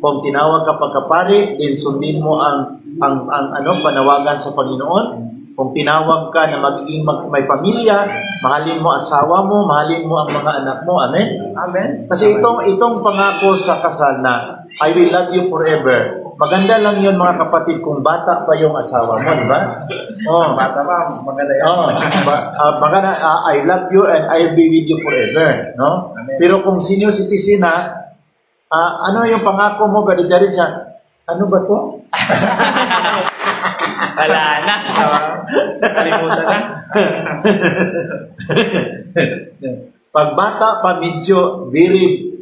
kung tinawag ka pagkapari, din sundin mo ang panawagan sa Panginoon. Kung tinawag ka na magiging may pamilya, mahalin mo asawa mo, mahalin mo ang mga anak mo. Amen? Amen. Kasi itong pangako sa kasal na I will love you forever. Maganda lang yun, mga kapatid, kung bata pa yung asawa mo, di ba? Bata pa, maganda yan. Maganda, I love you and I'll be with you forever, no? Amen. Pero kung senior citizen na, ano yung pangako mo, Brother Jared, ano ba to? Wala na. Kalimutan na. Pag bata pa, medyo very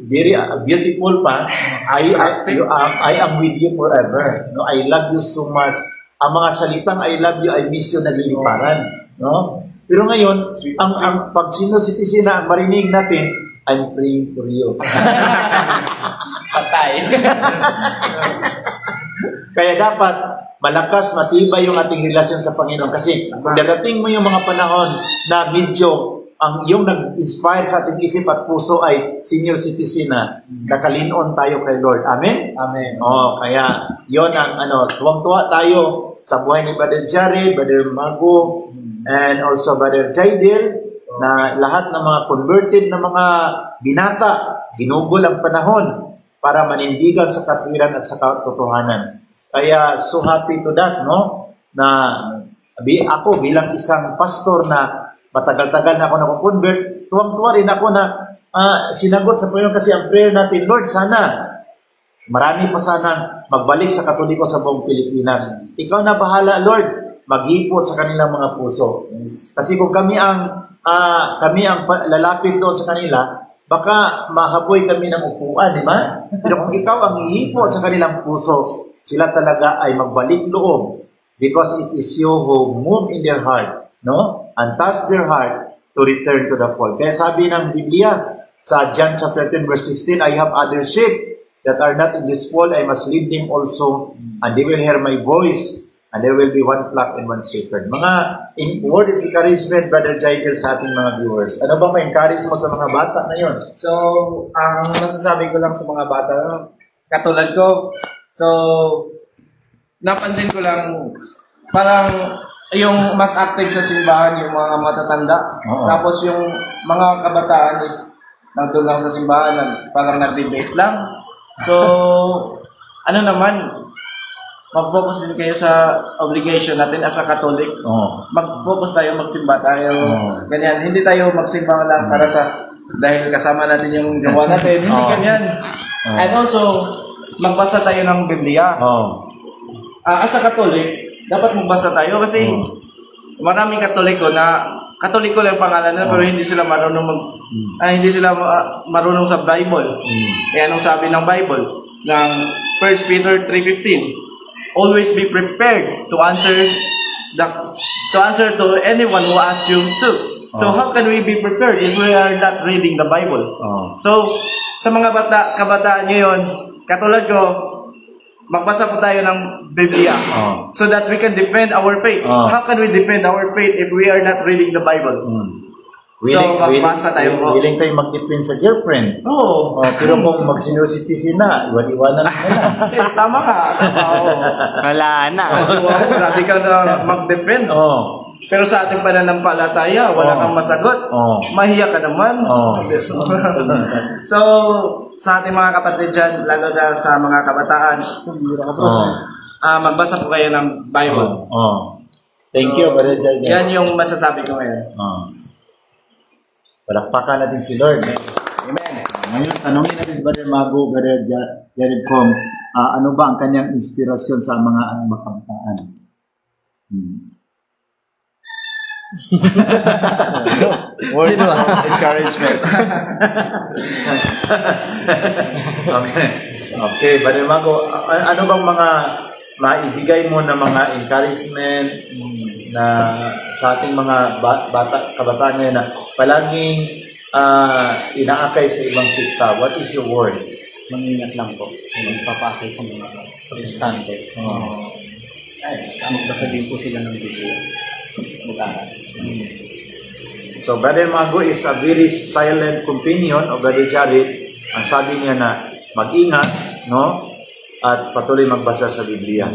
beautiful pa, I am with you forever. No, I love you so much. Ang mga salitang I love you, I miss you, nagliliparan. No? Pero ngayon, ang pag sino citizen na marinig natin, I'm praying for you. Patay. Kaya dapat malakas, matibay yung ating relasyon sa Panginoon. Kasi kung darating mo yung mga panahon na medyo yung nag-inspire sa ating isip at puso ay senior citizen na nakalinon tayo kay Lord. Amen? Amen. Kaya yon ang tuwang-tuwa tayo sa buhay ni Brother Jared, Brother Mago, and also Brother Jaidel, na lahat ng mga converted na mga binata, ginugol ang panahon para manindigan sa katwiran at sa katotohanan. Kaya so happy to that, no? Na ako bilang isang pastor na matagal-tagal na ako na-convert, tuwang-tuwa rin ako na sinagot sa Panginoon kasi ang prayer natin, Lord, sana marami pa sanang magbalik sa Katoliko sa buong Pilipinas. Ikaw na bahala, Lord, maghipot sa kanilang mga puso. Kasi kung kami ang lalapit doon sa kanila, baka mahaboy kami ng upuan, di ba? Pero kung ikaw ang ihipot sa kanilang puso, sila talaga ay magbalik loob because it is you who move in their heart, no? And touch their heart to return to the fold. Kaya sabi ng Biblia sa John chapter 10 verse 16, I have other sheep that are not in this fold, I must lead them also, and they will hear my voice, and there will be one flock and one shepherd. Mga word of encouragement, Brother Jaidel, sa ating mga viewers. Ano ba ma-encourage mo sa mga bata na yun? So, ang masasabi ko lang sa mga bata, katulad ko, so, napansin ko lang, parang yung mas active sa simbahan, yung mga matatanda. Tapos yung mga kabataan is nandun lang sa simbahan, parang nag-debate lang. So, ano naman, mag-focus din kayo sa obligation natin as a Catholic. Mag-focus tayo, magsimba tayo. Ganyan. Hindi tayo magsimba lang para sa dahil kasama natin yung jowa natin. Hindi ganyan. And also, magbasa tayo ng Biblia. As a Catholic, dapat magbasa tayo kasi maraming Katoliko na Katoliko lang pangalan nila pero hindi sila marunong marunong sa Bible. Kaya anong sabi ng Bible ng 1 Peter 3:15? Always be prepared to answer to anyone who asks you to. So how can we be prepared if we are not reading the Bible? So sa mga kabataan ngayon, katulad ko, magbasa po tayo ng Biblia so that we can defend our faith. How can we defend our faith if we are not reading the Bible? Magbasa tayo po. Willing tayo mag-defend sa girlfriend. Pero kung magsinusitisi na, iwan-iwanan na. Yes, tama ka. Wala na. Sa jowa ko, grabe ka na mag-defend. Pero sa ating pananampalataya, wala kang masagot. Mahiya ka naman. So, sa ating mga kapatid dyan, lalo na sa mga kabataan, magbasa po kayo ng Bible. Thank you, Brother Jared. Yan yung masasabi ko ngayon. Palakpakan natin si Lord. Amen. Ngayon, tanongin natin si Brother Mago, Brother Jared kung ano ba ang kanyang inspirasyon sa mga kabataan? Word of encouragement. Okay, Brother Mago, ano bang mga maibigay mo na mga encouragement na sa ating mga kabataan ngayon na palaging inaakay sa ibang sikta? What is your word? Mangingat lang po. Magpapakay sa mga protestante. Magbasa din po sila ng Biblia. So, Brother Mago is a very silent companion of Brother Jared. Ang sabi niya na mag-ingat, no? At patuloy magbasa sa Biblia.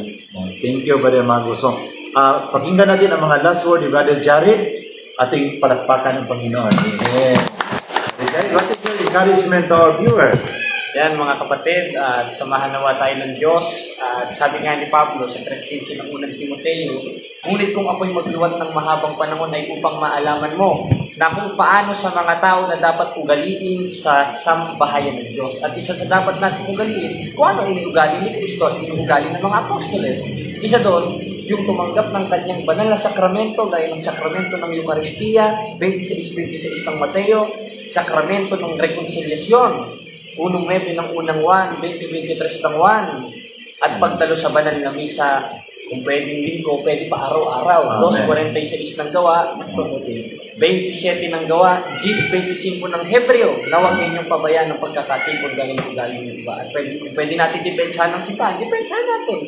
Thank you, Brother Mago. So, pakinggan natin ang mga last word ni Brother Jared. Ating palakpakan ng Panginoon. Yes. What is your encouragement to our viewer? Yan mga kapatid, samahan nawa tayo ng Diyos. Sabi nga ni Pablo sa 3:15 ng unang Timoteo, ngunit kung ako'y magluwat ng mahabang panahon ay upang maalaman mo na kung paano sa mga tao na dapat ugaliin sa sambahayan ng Diyos. At isa sa dapat natin ugaliin, kung ano iniugali ni Kristo at inuugali ng mga apostoles. Isa doon, yung tumanggap ng kanyang banal na sakramento, gaya ng sakramento ng Eucharistia, 26:26 ng Mateo, sakramento ng reconciliasyon, 1:9 ng unang 1, 20:23 ng 1, at pagdalo sa banal na misa, kung pwedeng linggo, pwede pa araw-araw, 2:46 ng gawa, mas mabuti. 27 ng gawa, 10:25 ng Hebreo, na huwag ninyong pabayaan ng pagkakatipon gaya ng ugali ng iba. At pwede natin depensahan ng simbahan, depensahan natin.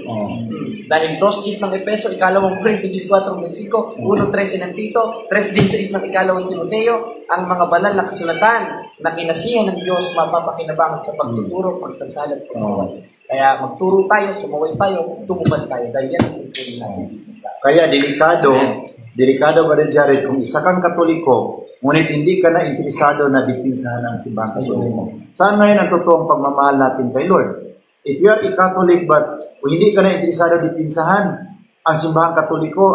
Dahil 2:10 ng Epeso, ikalawang Corintios 4:5, 1:13 ng Tito, 3:16 ng ikalawang Timoteo, ang mga banal na kasulatan na kinasihan ng Diyos mapapakinabangan sa pagtuturo, pagsasalat, pagsuway. Kaya magturo tayo, sumaway tayo, tumubad tayo. Dahil yan ang tutuloy natin. Kaya delikado Brother Jared, kung isa kang Katoliko, ngunit hindi ka na interesado na dipinsahan ang simbahang Katoliko. Saan ngayon ang totoong pagmamahal natin kay Lord? If you are a Catholic but kung hindi ka na interesado dipinsahan ang simbahang Katoliko,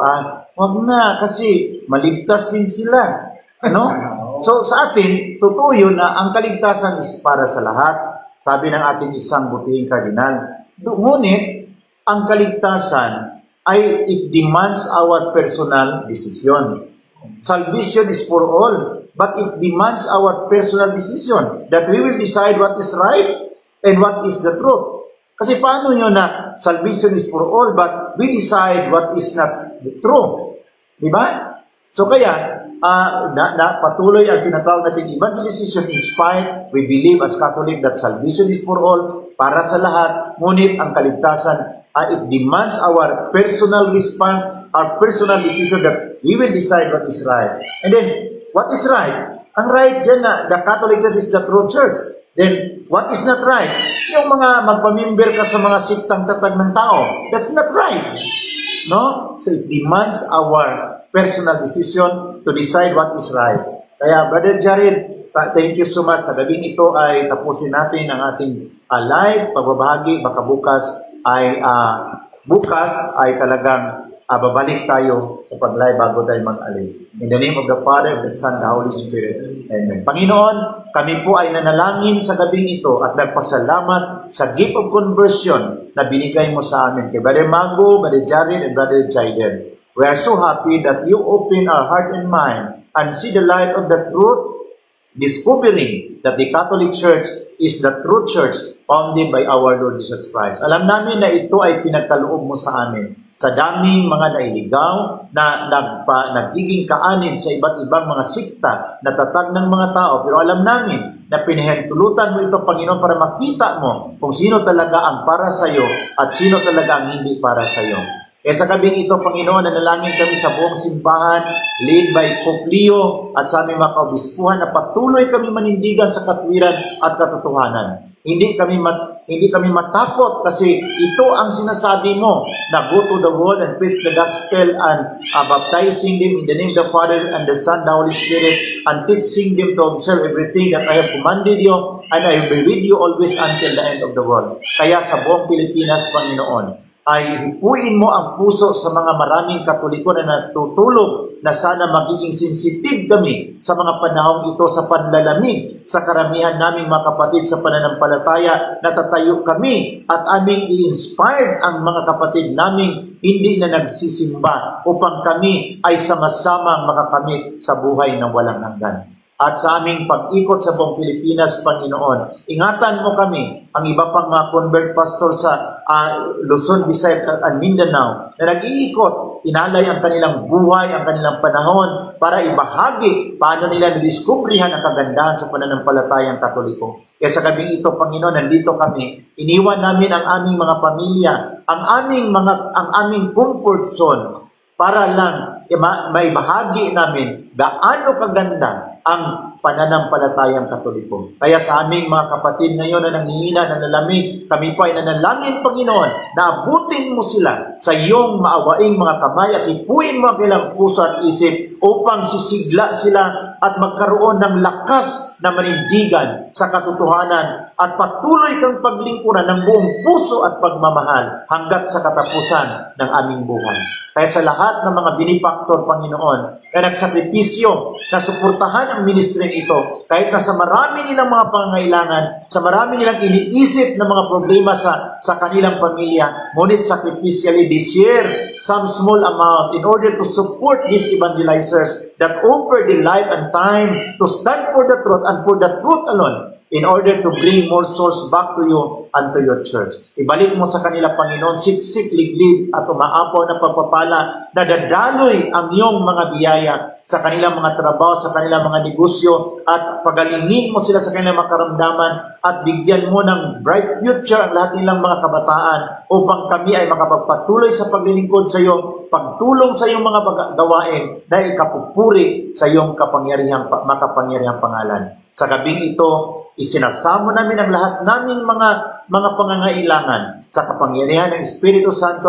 wag na kasi maligtas din sila. No? So sa atin, totoo yun na ang kaligtasan is para sa lahat. Sabi ng ating isang butihing kardinal. Ngunit, ang kaligtasan ay it demands our personal decision. Salvation is for all, but it demands our personal decision that we will decide what is right and what is the truth. Kasi paano yun na salvation is for all, but we decide what is not true? Diba? So kaya, patuloy ang tinatawag natin evangelization inspired. We believe as Catholic that salvation is for all, para sa lahat, ngunit ang kaligtasan, it demands our personal response, our personal decision that we will decide what is right. And then, what is right? Ang right dyan na the Catholic Church is the true church. Then, what is not right? Yung mga magpamimber ka sa mga siktang tatag ng tao, that's not right. No? So, it demands our personal decision to decide what is right. Kaya, Brother Jared, thank you so much. Sa gabing ito ay tapusin natin ang ating live pagbabahagi. Baka bukas ay talagang babalik tayo sa pag-live bago tayo mag-alis. In the name of the Father, of the Son, and the Holy Spirit. Amen. Panginoon, kami po ay nanalangin sa gabing ito at nagpasalamat sa gift of conversion na binigay mo sa amin kay Brother Mago, Brother Jared, and Brother Jaiden. We are so happy that you open our heart and mind and see the light of the truth, discovering that the Catholic Church is the true church founded by our Lord Jesus Christ. Alam namin na ito ay pinagkaloob mo sa amin. Sa daming mga nailigaw na nagiging kaanib sa iba't ibang mga sikta na tatag ng mga tao. Pero alam namin na pinahintulutan mo ito, Panginoon, para makita mo kung sino talaga ang para sa iyo at sino talaga ang hindi para sa iyo. Kaya sa gabing ito, Panginoon, nanalangin kami sa buong simbahan, led by Pope Leo at sa aming mga kaobispuhan na patuloy kami manindigan sa katwiran at katotohanan. Hindi kami matakot kasi ito ang sinasabi mo na go to the world and preach the gospel and baptizing them in the name of the Father and the Son, the Holy Spirit, and teaching them to observe everything that I have commanded you, and I will be with you always until the end of the world. Kaya sa buong Pilipinas, Panginoon, ay hipuin mo ang puso sa mga maraming Katoliko na natutulog na sana magiging sensitive kami sa mga panahong ito sa panlalamig sa karamihan naming mga kapatid sa pananampalataya. Natatayo kami at aming i-inspired ang mga kapatid naming hindi na nagsisimba upang kami ay sama-samang makakamit sa buhay ng walang hanggan. At sa aming pag-ikot sa buong Pilipinas, Panginoon, ingatan mo kami, ang iba pang mga convert pastor sa Luzon, Visayas at Mindanao na nag-iikot, inalay ang kanilang buhay, ang kanilang panahon para ibahagi paano nila nadiskubrihan ang kagandahan sa pananampalatayang Katoliko. Kaya sa gabing ito, Panginoon, nandito kami, iniwan namin ang aming mga pamilya, ang aming comfort zone para lang maibahagi namin gaano kaganda ang pananampalatayang Katoliko. Kaya sa aming mga kapatid ngayon na nanghihina, nanalamig, kami po ay nanalangin, Panginoon, na abutin mo sila sa iyong maawaing mga kamay at ipuin mo ang kailang puso at isip upang sisigla sila at magkaroon ng lakas na manindigan sa katotohanan at patuloy kang paglingkuran ng buong puso at pagmamahal hanggat sa katapusan ng aming buhay. Kaya sa lahat ng mga benefactor, Panginoon, na nagsakripisyo, na suportahan ang ministry ito, kahit na sa marami nilang mga pangangailangan, sa marami nilang iniisip na mga problema sa kanilang pamilya, ngunit sacrificially they share some small amount in order to support these evangelizers that offer their life and time to stand for the truth and for the truth alone, in order to bring more souls back to you and to your church. Ibalik mo sa kanila, Panginoon, siksik, liglib at umaapaw na pagpapala na dadaloy ang iyong mga biyaya sa kanilang mga trabaho, sa kanilang mga negosyo, at pagalingin mo sila sa kanilang mga karamdaman at bigyan mo ng bright future ang lahat nilang mga kabataan upang kami ay makapagpatuloy sa paglilingkod sa iyo, pagtulong sa iyong mga gawain na ikapupuri sa iyong makapangyarihang pangalan. Sa gabing ito, isinasamo namin ang lahat naming mga pangangailangan sa kapangyarihan ng Espiritu Santo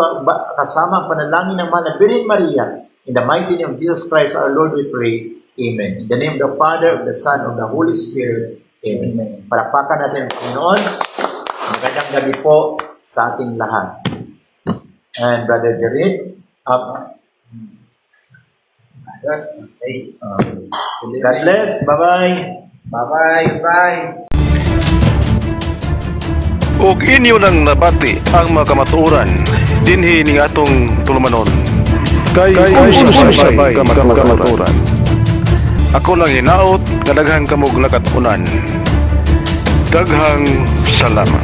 kasama ang panalangin ng Mahal na Birhen Maria. In the mighty name of Jesus Christ, our Lord, we pray. Amen. In the name of the Father, of the Son, of the Holy Spirit. Amen. Palakpakan natin ang Panginoon. Magandang gabi po sa ating lahat. And Brother Jared, up. Yes. God bless. Bye-bye. Bye-bye. Bye. Ug inyo nang nabati ang mga kamatuoran dinhi ning atong tulumanon. Kay usay kamatuoran. Ako lang hinaot nga daghang kamog lakatunan. Daghang salamat.